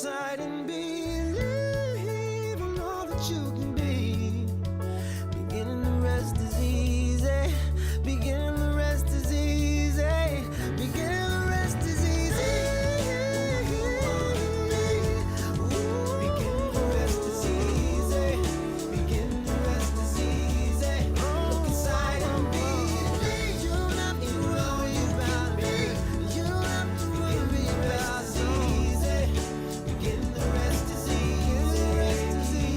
inside and believe in all that you can be. Beginning the rest is easy. Beginning the rest is easy. Beginning the rest is easy. Beginning the rest is easy. Beginning the rest is easy. Look inside and believe. You don't have to worry about me. You don't have to worry about easy. Beginning the rest is easy. The rest is easy.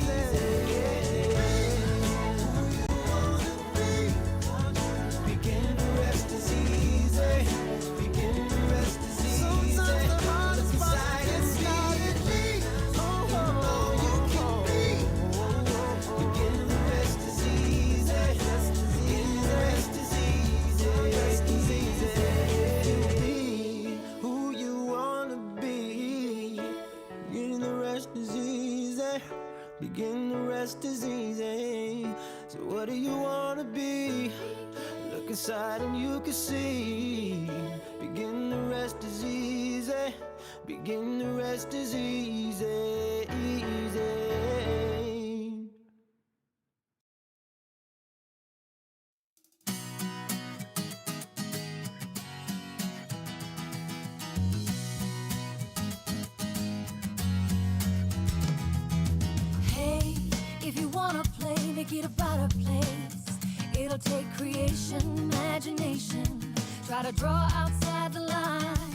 Beginning the rest is easy. Beginning the rest is easy. Sometimes the hardest part is started. Oh, you can be. Beginning the rest is easy. Beginning the rest is easy. Rest is easy. Be who you wanna be. Beginning the rest is easy. Beginning the rest is easy. So what do you wanna be? Look inside and you can see. Begin the rest is easy. Begin the rest is easy, easy. Hey, if you wanna play, make it about a place. It'll take creation, imagination. Try to draw outside the line.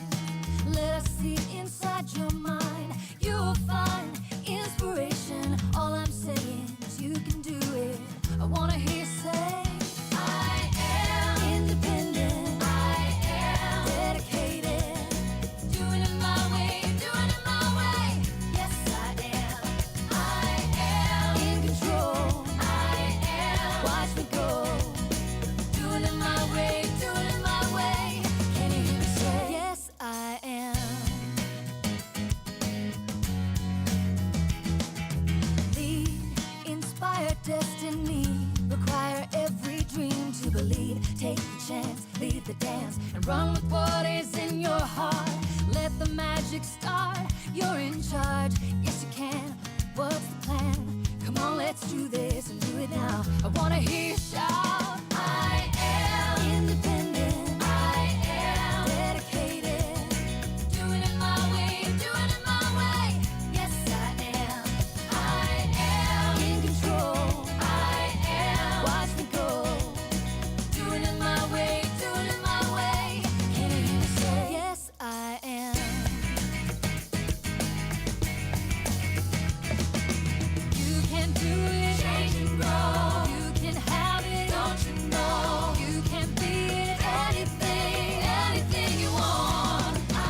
Let us see inside your mind. You'll find inspiration. All I'm saying is you can do it. I wanna hear you say, I am independent. I am dedicated. Doing it my way, doing it my way. Yes, I am. I am in control. I am. Watch me go. Doing it my way, doing it my way. Can you hear me say, yes, I am. Lead, inspire destiny. Require every dream to believe. Take the chance, lead the dance, and run with what is in your heart. Let the magic start. You're in charge. Yes, you can. What's the plan? Come on, let's do this and do it now. I wanna hear you shout. I am independent. I am dedicated. Doing it my way, doing it my way. Yes, I am. I am in control. I am. Watch me go. Doing it my way, doing it my way. Can you hear me say, yes, I am. You can do it, change and grow. You can have it, don't you know? You can be it, anything, anything you want. I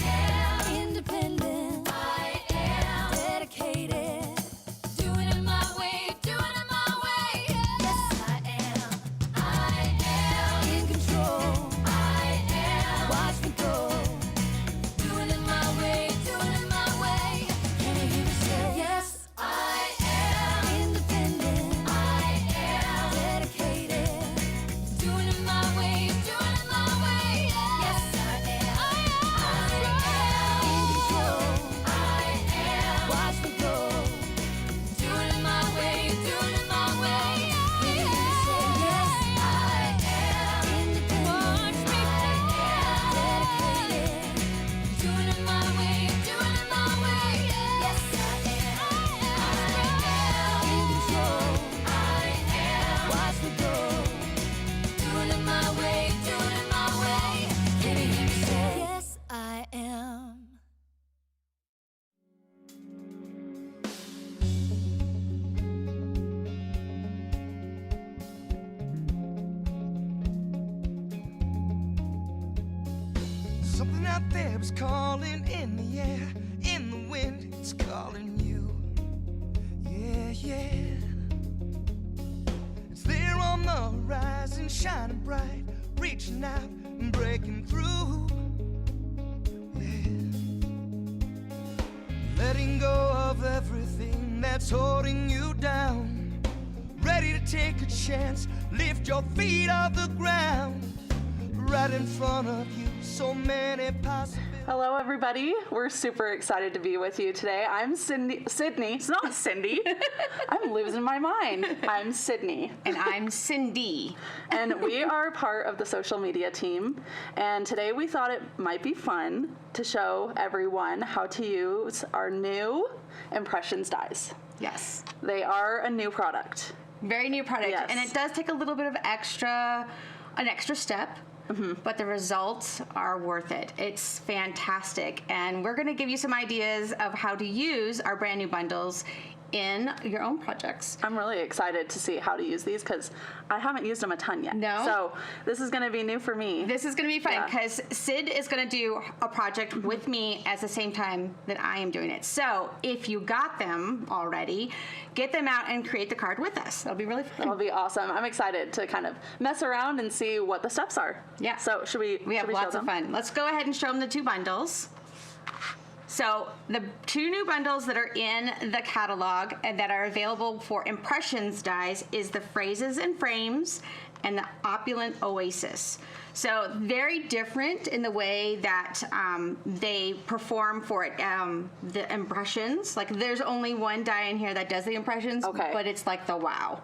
am independent. I am dedicated. Doing it my way, doing it my way. Yes, I am. I am in control. I am. Watch me go. Doing it my way, doing it my way. Can you hear me say, yes, I am independent. I am dedicated. Doing it my way, doing it my way. Yes, I am. I am in control. I am. Watch me go. Doing it my way, doing it my way. Can you hear me say, yes, I am independent. Watch me dedicated. Doing it my way, doing it my way. Yes, I am. I am in control. I am. Watch me go. Doing it my way, doing it my way. Can you hear me say, yes, I am. Something out there is calling in the air, in the wind, it's calling you. Yeah, yeah. It's there on the horizon, shining bright, reaching out and breaking through. Yeah. Letting go of everything that's holding you down. Ready to take a chance, lift your feet off the ground. right in front of you. So many possibilities. Hello, everybody. We're super excited to be with you today. I'm Sydney. It's not Cindy. I'm losing my mind. I'm Sydney. And I'm Cindy. And we are part of the social media team. And today we thought it might be fun to show everyone how to use our new impressions dies. Yes. They are a new product. Very new product. Yes. And it does take a little bit of an extra step. Mm-hmm. But the results are worth it. It's fantastic. And we're going to give you some ideas of how to use our brand new bundles in your own projects. I'm really excited to see how to use these because I haven't used them a ton yet. No? So this is going to be new for me. This is going to be fun because Sid is going to do a project with me at the same time that I am doing it. So if you got them already, get them out and create the card with us. That'll be really fun. That'll be awesome. I'm excited to kind of mess around and see what the steps are. Yeah. So should we have lots of fun. Let's go ahead and show them the two bundles. So the two new bundles that are in the catalog and that are available for impressions dies is the Phrases and Frames and the Opulent Oasis. So very different in the way that they perform for it, the impressions. Like there's only one die in here that does the impressions, but it's like the wow.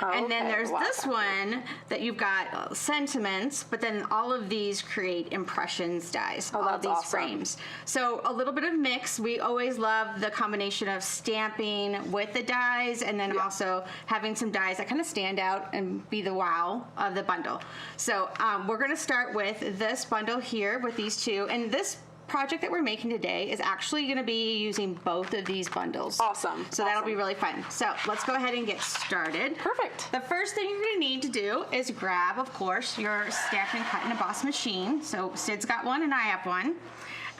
And then there's this one that you've got sentiments, but then all of these create impressions dies, all of these frames. So a little bit of mix. We always love the combination of stamping with the dies and then also having some dies that kind of stand out and be the wow of the bundle. So we're going to start with this bundle here with these two. And this project that we're making today is actually going to be using both of these bundles. Awesome. So that'll be really fun. So let's go ahead and get started. Perfect. The first thing you're going to need to do is grab, of course, your Stamp and Cut and Emboss machine. So Sid's got one and I have one.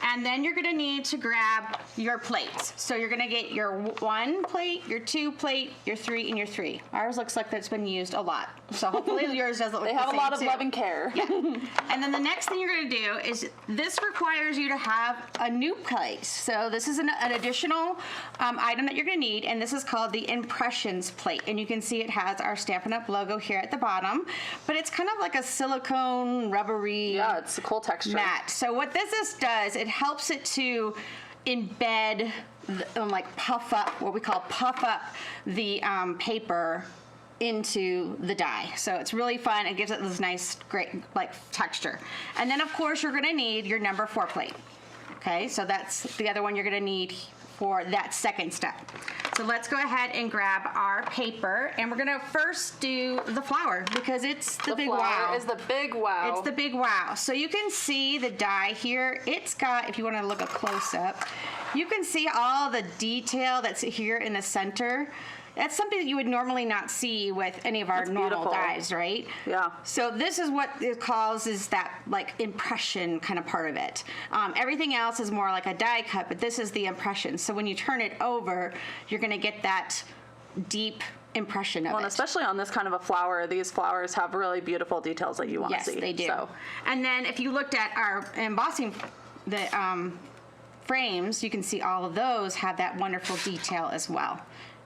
And then you're going to need to grab your plates. So you're going to get your 1 plate, your 2 plate, your 3, and your 3. Ours looks like that's been used a lot. So hopefully yours doesn't look the same. They have a lot of love and care. Yeah. And then the next thing you're going to do is this requires you to have a new plate. So this is an additional item that you're going to need, and this is called the Impressions plate. And you can see it has our Stampin' Up! Logo here at the bottom, but it's kind of like a silicone, rubbery it's a cool texture. mat. So what this does, it helps it to embed, like puff up, what we call puff up the paper into the die. So it's really fun. It gives it this nice, great, like texture. And then of course you're gonna need your number 4 plate. Okay, so that's the other one you're gonna need for that second step. So let's go ahead and grab our paper, and we're gonna first do the flower because it's the big wow. Is the big wow. It's the big wow. So you can see the die here. It's got, if you want to look a close up, you can see all the detail that's here in the center. That's something that you would normally not see with any of our normal dies, right? Yeah. So this is what it calls is that like impression kind of part of it. Everything else is more like a die cut, but this is the impression. So when you turn it over, you're going to get that deep impression of it. And especially on this kind of a flower, these flowers have really beautiful details that you want to see. Yes, they do. So. And then if you looked at our embossing, the frames, you can see all of those have that wonderful detail as well.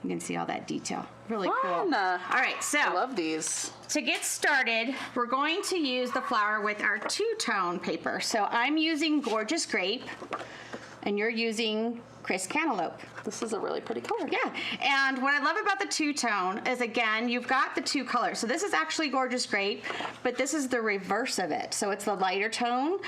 You can see all that detail. Really cool. All right, so I love these. To get started, we're going to use the flower with our two-tone paper. So I'm using Gorgeous Grape, and you're using Crisp Cantaloupe. This is a really pretty color. Yeah, and what I love about the two-tone is, again, you've got the two colors. So this is actually Gorgeous Grape, but this is the reverse of it. So it's the lighter tone,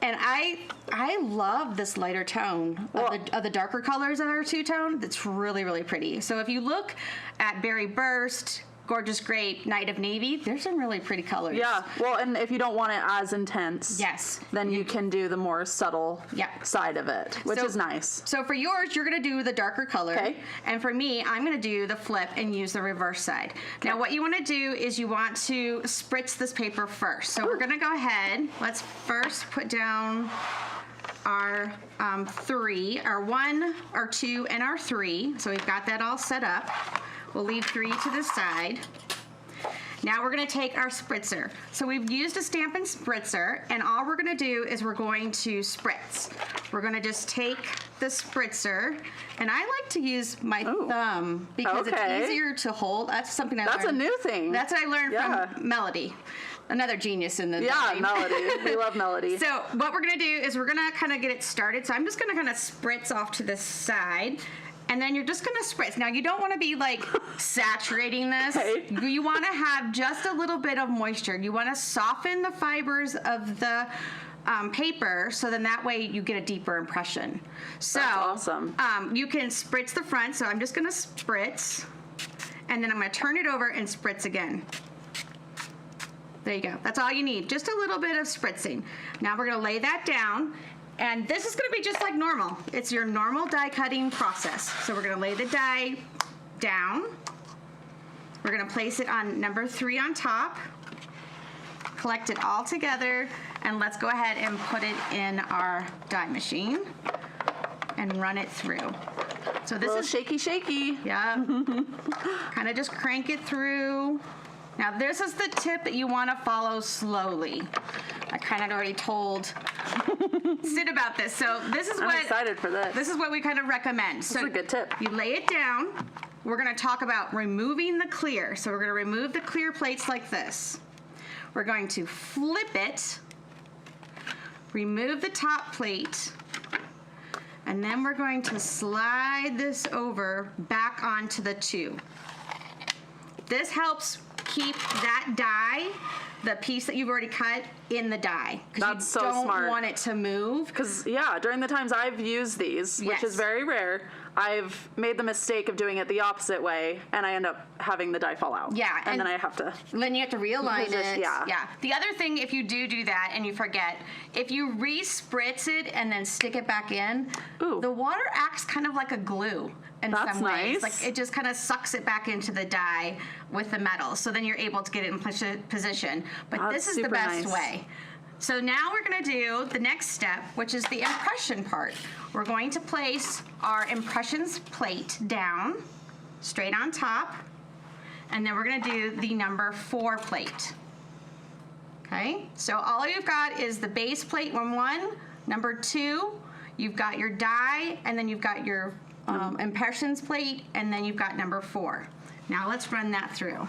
and I love this lighter tone of the darker colors of our two-tone. That's really, really pretty. So if you look at Berry Burst, Gorgeous Grape, Night of Navy, there's some really pretty colors. Yeah, well, and if you don't want it as intense, then you can do the more subtle side of it, which is nice. So for yours, you're going to do the darker color. Okay. And for me, I'm going to do the flip and use the reverse side. Okay. Now, what you want to do is you want to spritz this paper first. So we're going to go ahead. Let's first put down our 3, our 1, our 2, and our 3. So we've got that all set up. We'll leave 3 to the side. Now we're going to take our spritzer. So we've used a Stampin' Spritzer, and all we're going to do is we're going to spritz. We're going to just take the spritzer, and I like to use my Ooh. thumb because Okay. it's easier to hold. That's something I That's learned. a new thing. That's what I learned Yeah. from Melody, another genius in the Yeah, game. Melody. We love Melody. So what we're gonna do is we're gonna kind of get it started. So I'm just gonna kind of spritz off to the side. And then you're just gonna spritz. Now you don't wanna be like saturating this. Okay. You wanna have just a little bit of moisture. You wanna soften the fibers of the paper so then that way you get a deeper impression. So That's awesome. You can spritz the front. So I'm just gonna spritz and then I'm gonna turn it over and spritz again. There you go. That's all you need. Just a little bit of spritzing. Now we're gonna lay that down. And this is gonna be just like normal. It's your normal die cutting process. So we're gonna lay the die down. We're gonna place it on number 3 on top. Collect it all together. And let's go ahead and put it in our die machine and run it through. So this is shaky. yeah. Kind of just crank it through. Now this is the tip that you want to follow slowly. I kind of already told Sid about this. So this is I'm excited for this. This is what we kind of recommend. So is a good tip. You lay it down. We're going to talk about removing the clear. So we're going to remove the clear plates like this. We're going to flip it. Remove the top plate. And then we're going to slide this over back onto the 2. This helps keep that die, the piece that you've already cut, in the die. That's so you don't smart. want it to move. Because, yeah, during the times I've used these, which Yes. is very rare, I've made the mistake of doing it the opposite way, and I end up having the die fall out. Yeah, And and- then I have to... Then you have to realign Position- it. yeah. The other thing, if you do that and you forget, if you re-spritz it and then stick it back in, Ooh. the water acts kind of like a glue in That's some ways. nice. Like it just kind of sucks it back into the die with the metal. So then you're able to get it in position. But That's this is the super best nice. way. So now we're going to do the next step, which is the impression part. We're going to place our impressions plate down, straight on top, and then we're going to do the number 4 plate. Okay, so all you've got is the base plate, number 1, number 2, you've got your die, and then you've got your impressions plate, and then you've got number 4. Now let's run that through.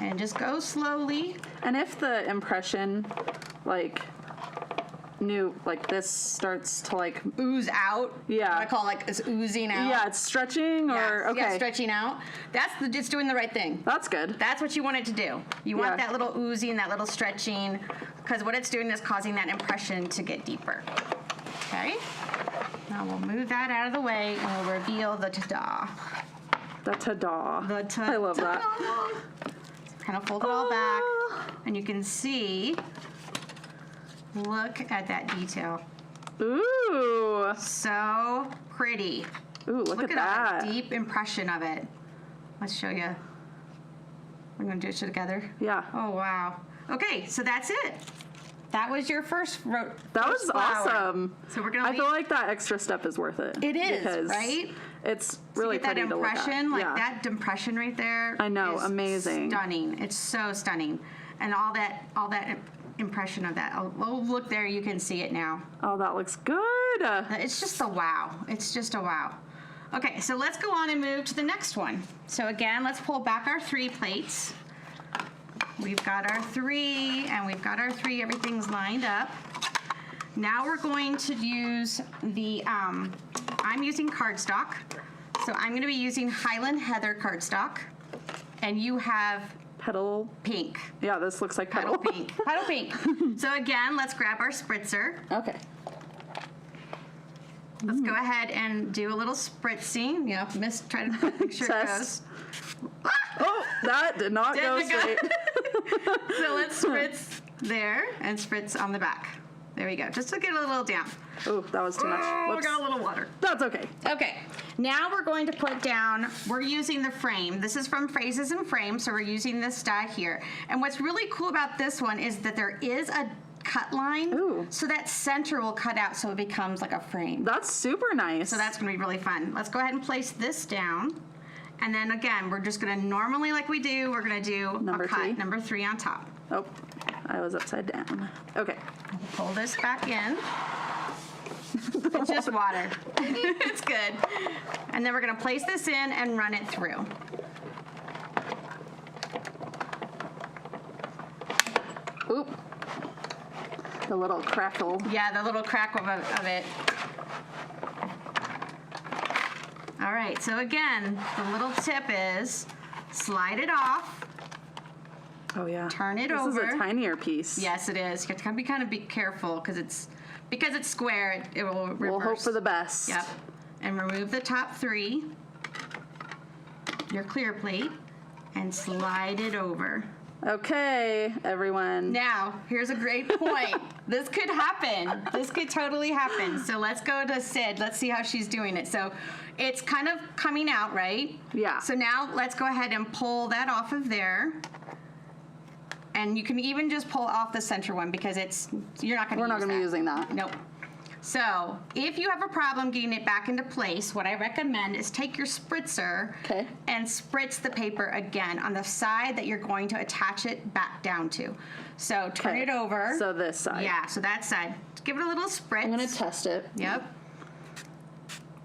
And just go slowly. And if the impression, like this starts to like, Ooze out. Yeah. What I call like it's oozing out. yeah, it's stretching or, Yes, okay. yeah, stretching out. It's doing the right thing. That's good. That's what you want it to do. You want Yeah. that little oozing, that little stretching, because what it's doing is causing that impression to get deeper. Okay? Now we'll move that out of the way and we'll reveal the ta-da. The ta-da. The ta-da. I love that. Kind of fold it all back, and you can see, look at that detail. Ooh. So pretty. Ooh, look at all that. that deep impression of it. Let's show you. We're going to do it together. Yeah. Oh, wow. Okay, so that's it. That was your first That first was flower. awesome. So we're gonna I feel like that extra step is worth it. It is, because right? It's really you get that pretty to look at. impression, like yeah. that impression right there. I know, is amazing. Stunning. It's so stunning, and all that impression of that. Oh, look there, you can see it now. Oh, that looks good. It's just a wow. It's just a wow. Okay, so let's go on and move to the next one. So again, let's pull back our 3 plates. We've got our 3, and we've got our 3. Everything's lined up. Now we're going to use the, I'm using cardstock. So I'm going to be using Highland Heather cardstock. And you have Petal. pink. Yeah, this looks like petal. Petal pink. Petal pink. So again, let's grab our spritzer. Okay. Let's go ahead and do a little spritzing. You know, try to make sure it goes. Test. Oh, that did not go Didn't go. straight. So let's spritz there and spritz on the back. There we go. Just to get a little down. Oh, that was too much. Oh, we Whoops. got a little water. That's okay. Okay, now we're going to put down, we're using the frame. This is from Phrases and Frames, so we're using this die here. And what's really cool about this one is that there is a cut line. Ooh. So that center will cut out so it becomes like a frame. That's super nice. So that's going to be really fun. Let's go ahead and place this down. And then again, we're just going to normally like we do, we're going to do Number a cut, 3. number 3 on top. Oh, I was upside down. Okay. Pull this back in. It's just water. It's good. And then we're going to place this in and run it through. Oop. The little crackle. Yeah, the little crack of it. All right, so again, the little tip is slide it off. Oh yeah. Turn it this over. This is a tinier piece. Yes, it is. You have to be careful because it's square. It will reverse. We'll hope for the best. Yep. And remove the top 3, your clear plate, and slide it over. Okay, everyone. Now, here's a great point. This could happen. This could totally happen. So let's go to Sid. Let's see how she's doing it. So it's kind of coming out, right? Yeah. So now let's go ahead and pull that off of there. And you can even just pull off the center one because you're not going to use that. We're not going to be using that. Nope. So if you have a problem getting it back into place, what I recommend is take your spritzer and spritz the paper again on the side that you're going to attach it back down to. So turn it over. So this side. Yeah, so that side. Give it a little spritz. I'm going to test it. Yep.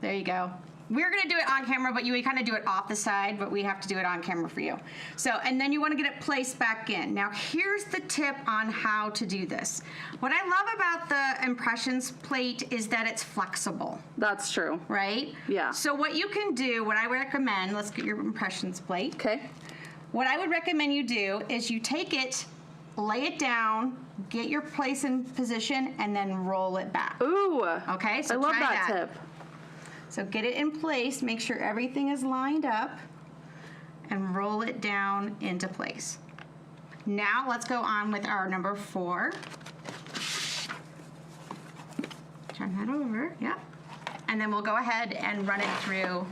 There you go. We're going to do it on camera, but you kind of do it off the side, but we have to do it on camera for you. So, and then you want to get it placed back in. Now, here's the tip on how to do this. What I love about the impressions plate is that it's flexible. That's true. Right? Yeah. So what you can do, what I recommend, let's get your impressions plate. Okay. What I would recommend you do is you take it, lay it down, get your place in position, and then roll it back. Ooh. Okay, so I love try that tip. So get it in place, make sure everything is lined up, and roll it down into place. Now let's go on with our number 4. Turn that over, yep. And then we'll go ahead and run it through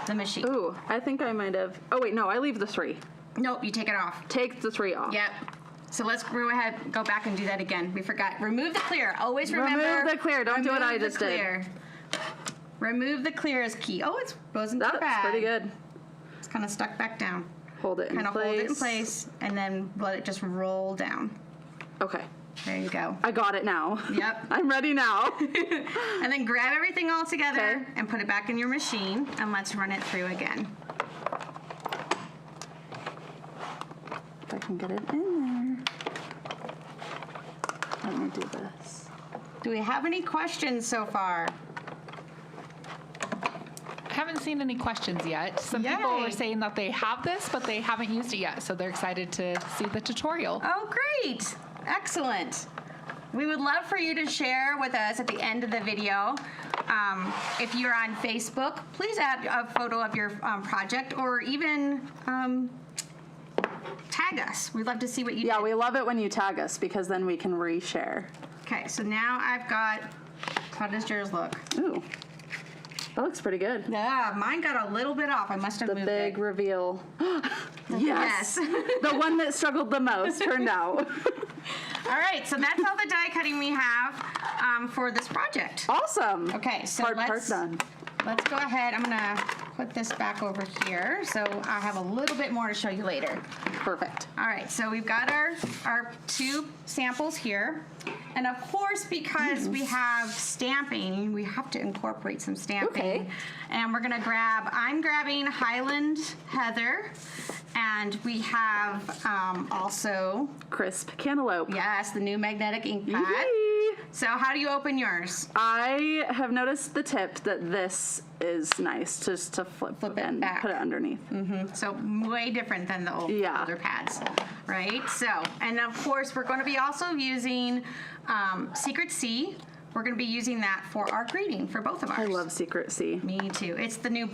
the machine. Ooh, I think I might have. Oh wait, no, I leave the 3. Nope, you take it off. Take the 3 off. Yep. So let's go ahead, go back and do that again. We forgot. Remove the clear. Always remember. Remove the clear. Don't do what I just did. Remove the clear is key. Oh, it wasn't too bad. That's pretty good. It's kind of stuck back down. Hold it in place. Kind of hold it in place and then let it just roll down. Okay. There you go. I got it now. Yep. I'm ready now. And then grab everything all together and put it back in your machine and let's run it through again. If I can get it in there. Let me do this. Do we have any questions so far? I haven't seen any questions yet. Some people Yay. were saying that they have this, but they haven't used it yet, so they're excited to see the tutorial. Oh, great. Excellent. We would love for you to share with us at the end of the video. If you're on Facebook, please add a photo of your project or even tag us. We'd love to see what you did. Yeah, we love it when you tag us because then we can reshare. Okay, so now I've got, how does yours look? Ooh, that looks pretty good. Yeah, mine got a little bit off. I must have The moved big it. reveal. Yes. Yes. The one that struggled the most turned out. All right, so that's all the die cutting we have for this project. Awesome. Okay, so Hard part let's done. go ahead. I'm gonna put this back over here, so I have a little bit more to show you later. Perfect. All right, so we've got our 2 samples here. And of course, because we have stamping, we have to incorporate some stamping. Okay. And we're gonna I'm grabbing Highland Heather, and we have also, Crisp cantaloupe. yes, the new magnetic ink pad. Yee. So how do you open yours? I have noticed the tip that this is nice just to flip it and back. put it underneath. So way different than the Yeah. older pads, right? So, and of course, we're going to be also using Secret C. We're going to be using that for our greeting for both of ours. I love Secret C. Me too. It's the new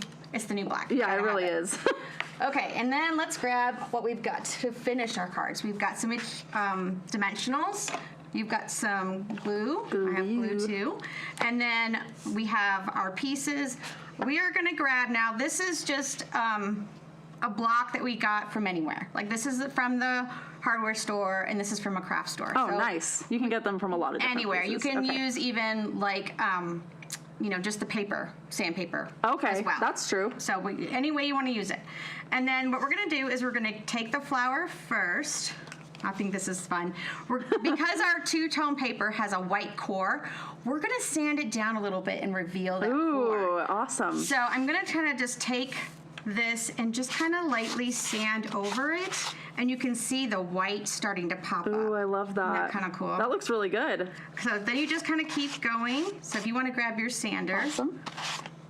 black. Yeah, Gotta it really have is. Okay, and then let's grab what we've got to finish our cards. We've got some dimensionals. You've got some glue. I have glue too. And then we have our pieces. We are going to grab now. This is just a block that we got from anywhere. Like this is from the hardware store, and this is from a craft store. Oh, So nice. You can get them from a lot of different anywhere. places. You can Okay. use even like, just the paper, sandpaper. Okay, as well. that's true. So any way you want to use it. And then what we're going to do is we're going to take the flour first. I think this is fun. Because our two-tone paper has a white core, we're gonna sand it down a little bit and reveal that core. Ooh, awesome. So I'm gonna kind of just take this and just kind of lightly sand over it, and you can see the white starting to pop Ooh, up. I love that. Isn't that kind of cool? That looks really good. So then you just kind of keep going. So if you want to grab your sander Awesome.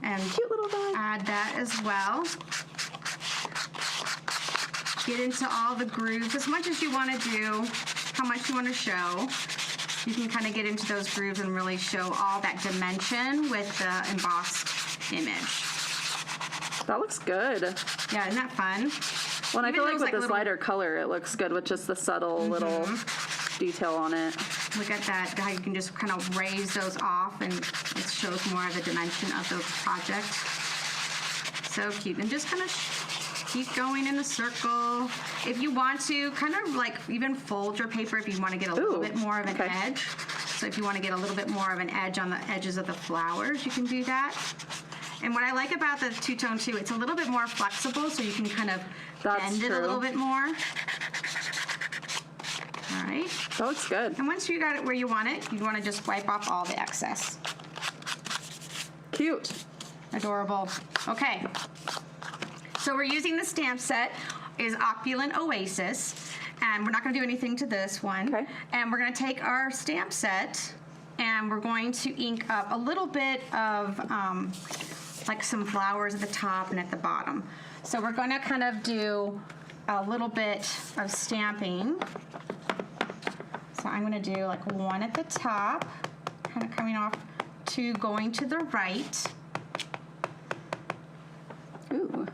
and Cute little guy. add that as well. Get into all the grooves as much as you want to do, how much you want to show. You can kind of get into those grooves and really show all that dimension with the embossed image. That looks good. Yeah, isn't that fun? Well, and I Even feel like those, with this little- lighter color, it looks good with just the subtle little detail on it. Look at that, how you can just kind of raise those off and it shows more of the dimension of the project. So cute. And just kind of keep going in a circle. If you want to, kind of like even fold your paper if you want to get a little Ooh, bit more of an okay. edge. So if you want to get a little bit more of an edge on the edges of the flowers, you can do that. And what I like about the two-tone too, it's a little bit more flexible, so you can kind of That's bend it a true. little bit more. All right. That looks good. And once you got it where you want it, you want to just wipe off all the excess. Cute. Adorable. Okay. So we're using the stamp set is Opulent Oasis, and we're not going to do anything to this one. Okay. And we're going to take our stamp set and we're going to ink up a little bit of like some flowers at the top and at the bottom. So we're going to kind of do a little bit of stamping. So I'm going to do like one at the top, kind of coming off, two going to the right. Ooh.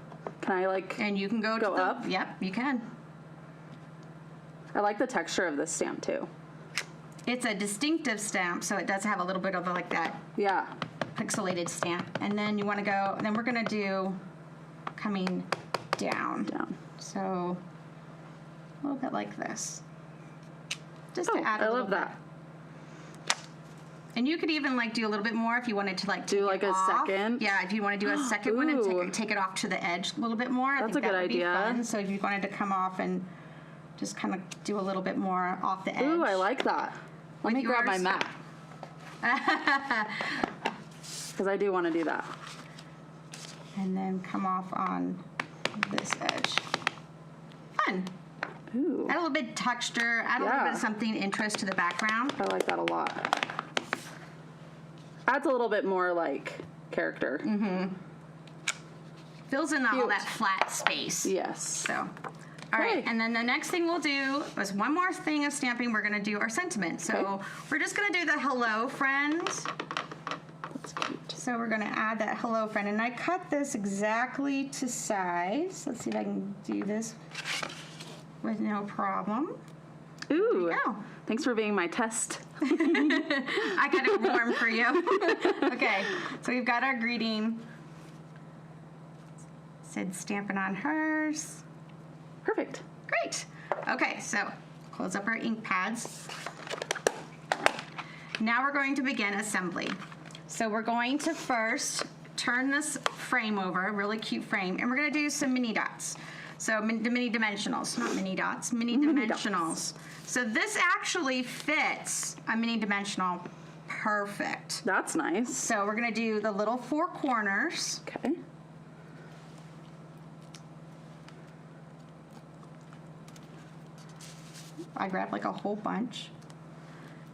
Can I like, And you can go to Go the, up? Yep, you can. I like the texture of this stamp too. It's a distinctive stamp, so it does have a little bit of like that Yeah. pixelated stamp. And then you want to go, and then we're going to do coming down. Down. So a little bit like this. Just Oh, to add a I little love bit. that. And you could even like do a little bit more if you wanted to like Do take like it a off. second? Yeah, if you want to do a second one and Ooh. take it off to the edge a little bit more. I That's think a good that would be idea. fun. So if you wanted to come off and just kind of do a little bit more off the edge. Ooh, I like that. Let With me grab my yours? mat. Because I do want to do that. And then come off on this edge. Fun. Ooh. Add a little bit of texture, add a little bit Yeah. of something interest to the background. I like that a lot. Adds a little bit more like character. Fills in all Cute. that flat space. Yes. So, all right, Okay. and then the next thing we'll do is one more thing of stamping. We're going to do our sentiment. So Okay. we're just going to do the hello friends. That's cute. So we're going to add that hello friend, and I cut this exactly to size. Let's see if I can do this with no problem. Ooh. go. Thanks for being my test. I got it warm for you. Okay, so we've got our greeting. Sid stamping on hers. Perfect. Great. Okay, so close up our ink pads. Now we're going to begin assembly. So we're going to first turn this frame over, a really cute frame, and we're going to do some mini dots. So mini dimensionals, not mini dots, mini dimensionals. So this actually fits a mini dimensional perfect. That's nice. So we're going to do the little four corners. Okay. I grabbed like a whole bunch.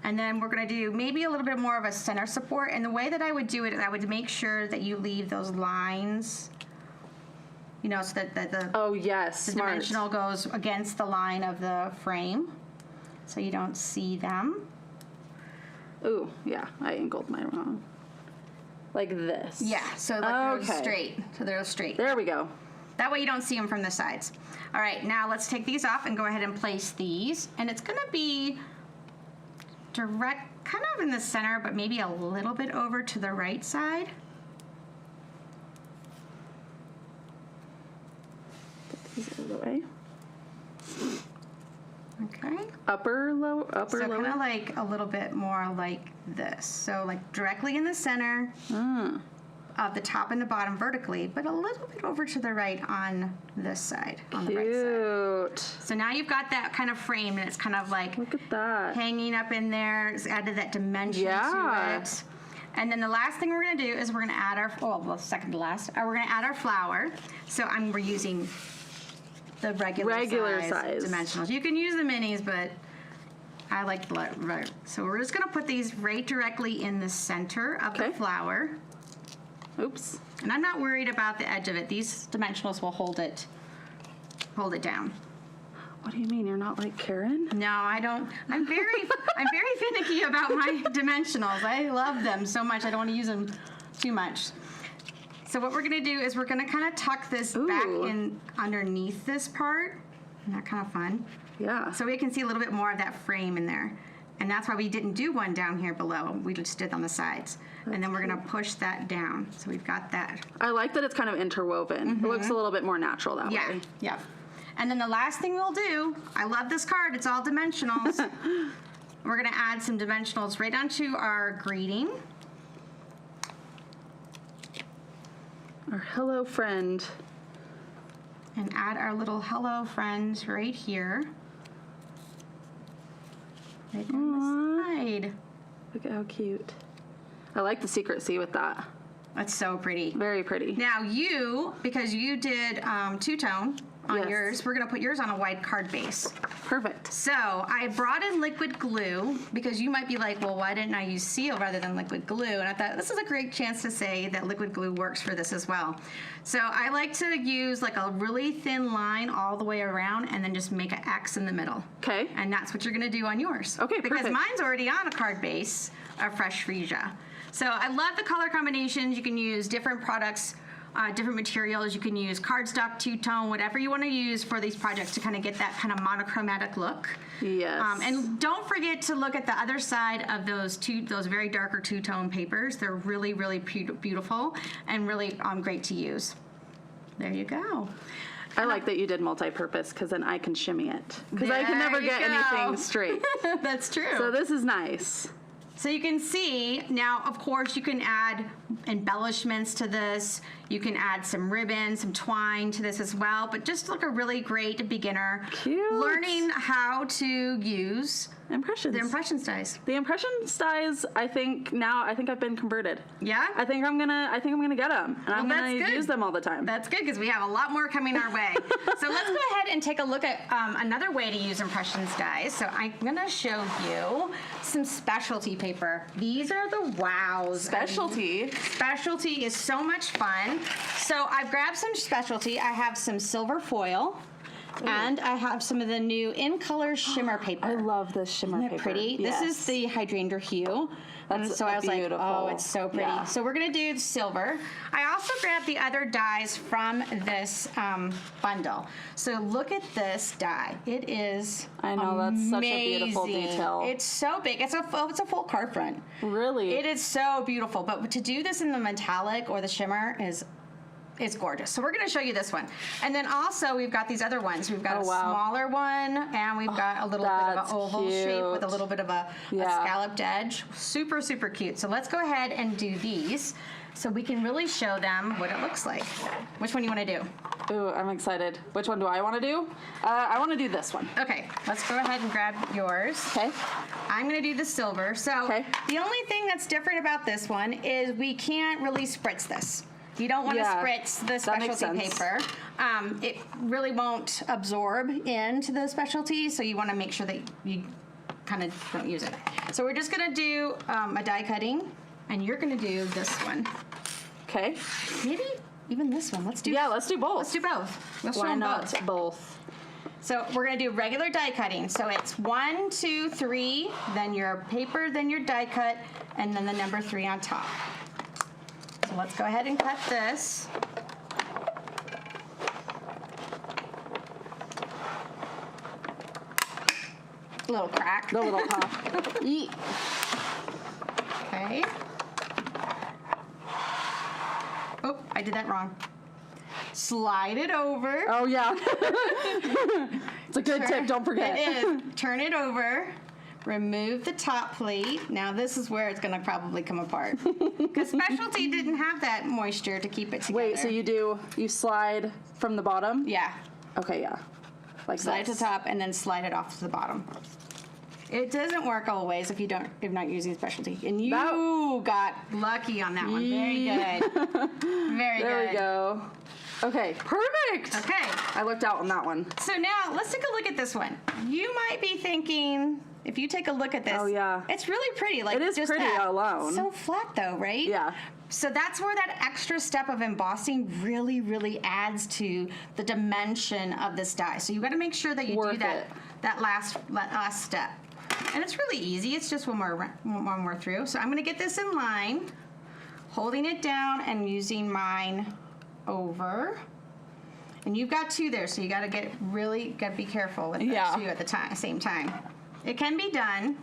And then we're gonna do maybe a little bit more of a center support. And the way that I would do it is I would make sure that you leave those lines, you know, so that the Oh, yes. the Smart. dimensional goes against the line of the frame, so you don't see them. Ooh, yeah. I angled mine wrong. Like this. Yeah, so like they're Okay. straight. So they're straight. There we go. That way you don't see them from the sides. All right, now let's take these off and go ahead and place these. And it's gonna be direct, kind of in the center, but maybe a little bit over to the right side. Get these out of the way. Okay. Upper, low, upper, So lower. kind of like a little bit more like this. So like directly in the center, of the top and the bottom vertically, but a little bit over to the right on this side, on the right side. Cute. So now you've got that kind of frame, and it's kind of like Look at that. hanging up in there. It's added that dimension Yeah. to it. And then the last thing we're going to do is we're going to add our, well, second to last, we're going to add our flower. So we're using the regular size dimensionals. You can use the minis, but I like the, so we're just going to put these right directly in the center of the flower. Oops. And I'm not worried about the edge of it. These dimensionals will hold it down. What do you mean? You're not like Karen? No, I don't. I'm very finicky about my dimensionals. I love them so much. I don't want to use them too much. So what we're going to do is we're going to kind of tuck this back in underneath this part. Isn't that kind of fun? Yeah. So we can see a little bit more of that frame in there. And that's why we didn't do one down here below. We just did on the sides. And then we're going to push that down. So we've got that. I like that it's kind of interwoven. It looks a little bit more natural that way. Yeah. And then the last thing we'll do, I love this card, it's all dimensionals. We're gonna add some dimensionals right onto our greeting. Our hello friend. And add our little hello friends right here. Right on the side. Look at how cute. I like the secret C with that. That's so pretty. Very pretty. Now because you did two-tone on yours, we're gonna put yours on a white card base. Perfect. So I brought in liquid glue because you might be like, well, why didn't I use seal rather than liquid glue? And I thought this is a great chance to say that liquid glue works for this as well. So I like to use like a really thin line all the way around and then just make an X in the middle. Okay. And that's what you're gonna do on yours. Okay, because perfect. mine's already on a card base of fresh freesia. So I love the color combinations. You can use different products, different materials. You can use cardstock, two-tone, whatever you want to use for these projects to kind of get that kind of monochromatic look. Yes. And don't forget to look at the other side of those very darker two-tone papers. They're really, really beautiful and really great to use. There you go. I like that you did multi-purpose because then I can shimmy it. Because I can There never you get go. anything straight. That's true. So this is nice. So you can see, now of course you can add embellishments to this. You can add some ribbon, some twine to this as well, but just like a really great beginner. Cute. Learning how to use Impressions. the impressions dies. The impressions dies, I think I've been converted. Yeah? I think I'm gonna get them, and I'm Well, gonna that's good. use them all the time. That's good because we have a lot more coming our way. So let's go ahead and take a look at another way to use impressions dies. So I'm gonna show you some specialty paper. These are the wows. Specialty. Specialty is so much fun. So I've grabbed some specialty. I have some silver foil. And I have some of the new In Color shimmer paper. I love this shimmer Isn't paper. it pretty? Yes. This is the hydrangea hue. That's so I was beautiful. like, oh, it's so pretty. Yeah. So we're gonna do silver. I also grabbed the other dyes from this bundle. So look at this die. It is I know, that's such a beautiful amazing. detail. It's so big. It's a full card front. Really? It is so beautiful. But to do this in the metallic or the shimmer it's gorgeous. So we're going to show you this one. And then also we've got these other ones. We've got a smaller one and we've got a little bit of an oval shape with a little bit of a scalloped edge. Super, super cute. So let's go ahead and do these so we can really show them what it looks like. Which one do you want to do? Ooh, I'm excited. Which one do I want to do? I want to do this one. Okay, let's go ahead and grab yours. Okay. I'm going to do the silver. So the only thing that's different about this one is we can't really spritz this. You don't want to spritz the specialty paper. It really won't absorb into the specialty, so you want to make sure that you kind of don't use it. So we're just going to do a die cutting, and you're going to do this one. Okay. Maybe even this one. Let's do both. Let's do both. Let's do both. Let's show Why them not both. both? So we're going to do regular die cutting. So it's 1, 2, 3, then your paper, then your die cut, and then the number 3 on top. So let's go ahead and cut this. A little crack. The little pop. Yeet. Okay. Oh, I did that wrong. Slide it over. Oh yeah. It's a good tip. Don't forget. It is. Turn it over. remove the top plate. Now this is where it's gonna probably come apart. Because Specialty didn't have that moisture to keep it together. Wait, so you slide from the bottom? Yeah. Okay, yeah. Like Slide to this. the top and then slide it off to the bottom. It doesn't work always if you're not using Specialty. And you got lucky on that one. Very good. Very good. There we go. Okay, perfect. Okay. I looked out on that one. So now let's take a look at this one. You might be thinking, if you take a look at this, Oh, yeah. it's really pretty. Like It is just pretty that. alone. So flat though, right? Yeah. So that's where that extra step of embossing really, really adds to the dimension of this die. So you got to make sure that you Worth do that it. that last step. And it's really easy. It's just one more through. So I'm going to get this in line, holding it down and using mine over. And you've got two there, so you got to be careful with the two at the same time. It can be done.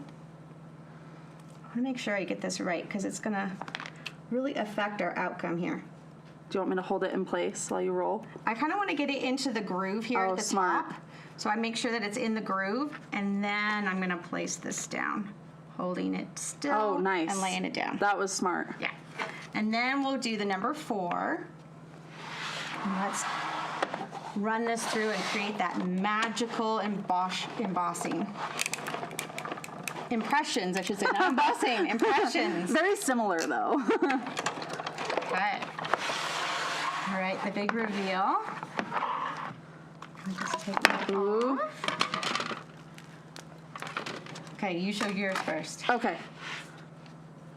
I want to make sure I get this right because it's going to really affect our outcome here. Do you want me to hold it in place while you roll? I kind of want to get it into the groove here at the smart. top. So I make sure that it's in the groove, and then I'm going to place this down, holding it still Oh, nice. and laying it down. That was smart. Yeah. And then we'll do the number 4. And let's run this through and create that magical embossing. Impressions, I should say, not embossing, impressions. Very similar though. Okay. All right, the big reveal. I'll just take that Ooh. off. Okay, you show yours first. Okay.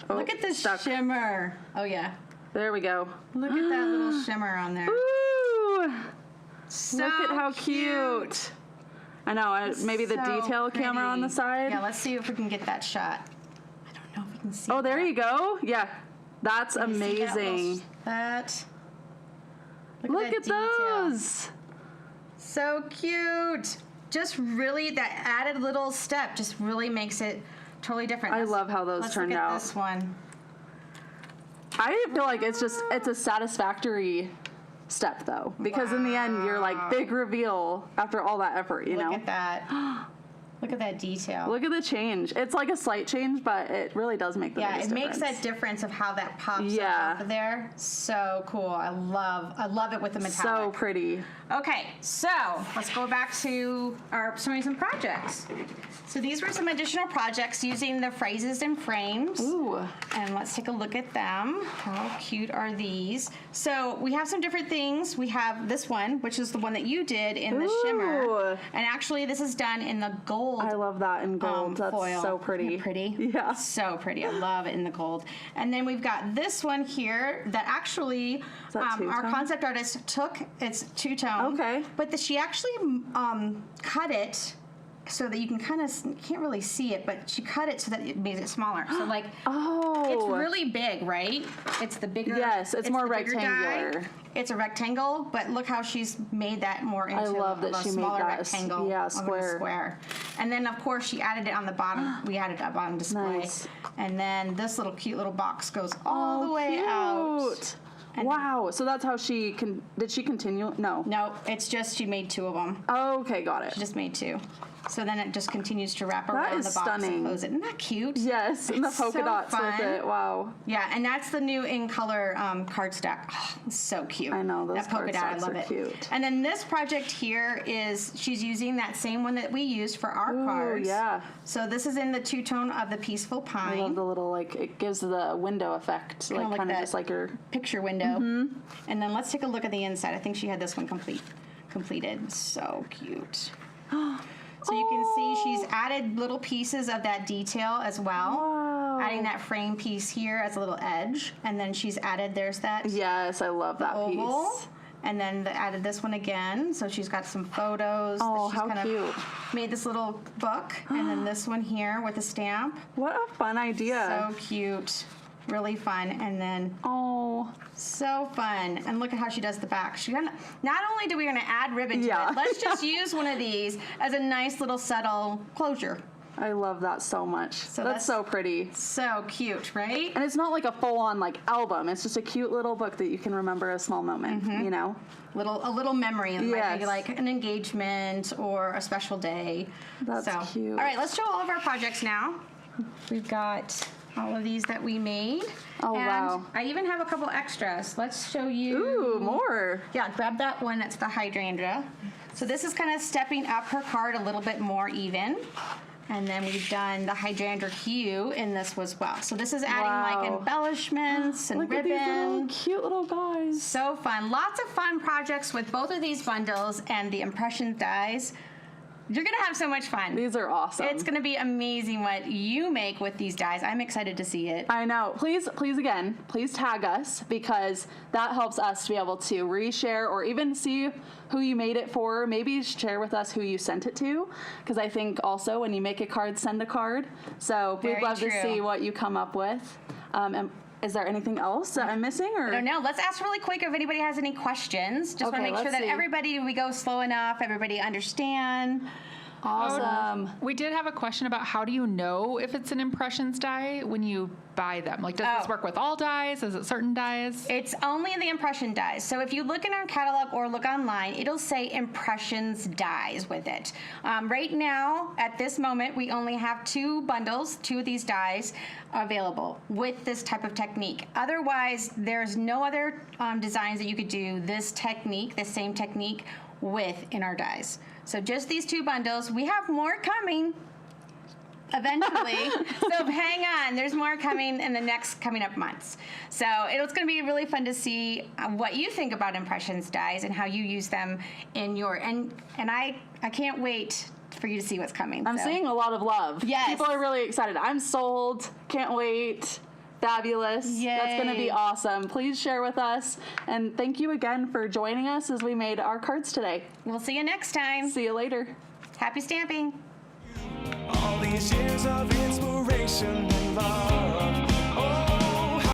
Oh, Look at the stuck. shimmer. Oh yeah. There we go. Look at that little shimmer on there. Ooh. So Look at how cute. I know. Maybe the So detail camera on the pretty. side. Yeah, let's see if we can get that shot. I don't know if we can see. Oh, there that. you go. Yeah. That's Can you see that little amazing. That. Look that at detail. those. So cute. Just really, that added little step just really makes it totally different. I love how those let's turned look at out. this one. I feel like it's a satisfactory step though, because in the end you're like big reveal after all that effort, you know. Look at that. Look at that detail. Look at the change. It's like a slight change, but it really does make the Yeah, biggest it makes difference. that difference of how that pops Yeah. up off of there. So cool. I love it with the So metallic. pretty. Okay, so let's go back to showing some projects. So these were some additional projects using the phrases and frames. Ooh. And let's take a look at them. How cute are these? So we have some different things. We have this one, which is the one that you did in the Ooh. shimmer. And actually this is done in the gold I love that in gold. That's foil. so pretty. Isn't it pretty? Yeah. So pretty. I love it in the gold. And then we've got this one here that actually that our two-tone? concept artist took. It's two-tone. Okay. But she actually cut it so that you can can't really see it, but she cut it so that it made it smaller. So like, Oh. it's really big, right? It's the bigger. Yes, it's more the bigger rectangular. die. It's a rectangle, but look how she's made that more into love that a she made smaller that rectangle. yeah, of a square. And then of course she added it on the bottom. We added it up on display. Nice. And then this little cute little box goes all the way out. Cute. Wow. So that's how did she continue? No. No, it's just she made 2 of them. Okay, got it. She just made 2. So then it just continues to wrap around is the box stunning. and close it. Isn't that cute? Yes, and the It's polka so dots fun. with it. Wow. Yeah, and that's the new in color card stack. Oh, it's so cute. I know, those that polka card dot, I stacks love are it. cute. And then this project here is she's using that same one that we used for our cards. yeah. So this is in the 2-tone of the Peaceful I Pine. love the little it gives the window effect, Kinda like like kind of that. just like your. Picture window. And then let's take a look at the inside. I think she had this one completed. So cute. So you can see she's added little pieces of that detail as well. Wow. Adding that frame piece here as a little edge. And then she's added, there's that Yes, I love that oval. piece. And then added this one again. So she's got some photos. Oh, she's how kind cute. of made this little book. And then this one here with a stamp. What a fun idea. So cute. Really fun. And then Oh. so fun. And look at how she does the back. Not only do we going to add ribbon to Yeah. it, let's just use one of these as a nice little subtle closure. I love that so much. So that's so pretty. So cute, right? And it's not like a full-on like album. It's just a cute little book that you can remember a small moment, you know? A little memory. It might be Yes. like an engagement or a special day. That's cute. All right, let's show all of our projects now. We've got all of these that we made. Oh, and wow. I even have a couple extras. Let's show you. Ooh, more. Yeah, grab that one. That's the hydrangea. So this is kind of stepping up her card a little bit more even. And then we've done the hydrangea hue in this as well. So this is adding like Wow. embellishments and Look ribbon. at these little cute little guys. So fun. Lots of fun projects with both of these bundles and the impression dies. You're going to have so much fun. These are awesome. It's going to be amazing what you make with these dies. I'm excited to see it. I know. Please tag us, because that helps us to be able to reshare or even see who you made it for. Maybe share with us who you sent it to, because I think also when you make a card, send a card. So Very we'd love true. to see what you come up with. And is there anything else that I'm missing? Or I don't know. Let's ask really quick if anybody has any questions. Just want Okay, to make sure let's that see. we go slow enough, everybody understand. Awesome. We did have a question about how do you know if it's an impressions die when you buy them? Like, does this work with all dies? Is it certain dies? It's only the impression dies. So if you look in our catalog or look online, it'll say impressions dies with it. Right now, at this moment, we only have 2 bundles, 2 of these dies available with this type of technique. Otherwise, there's no other designs that you could do this technique, the same technique with in our dies. So just these 2 bundles. We have more coming eventually. So hang on, there's more coming in the next coming up months. So it's going to be really fun to see what you think about impressions dies and how you use them in your and I can't wait for you to see what's coming. I'm seeing a lot of love. Yes. People are really excited. I'm sold. Can't wait. Fabulous. Yay. That's going to be awesome. Please share with us. And thank you again for joining us as we made our cards today. We'll see you next time. See you later. Happy stamping. All these years of inspiration and love.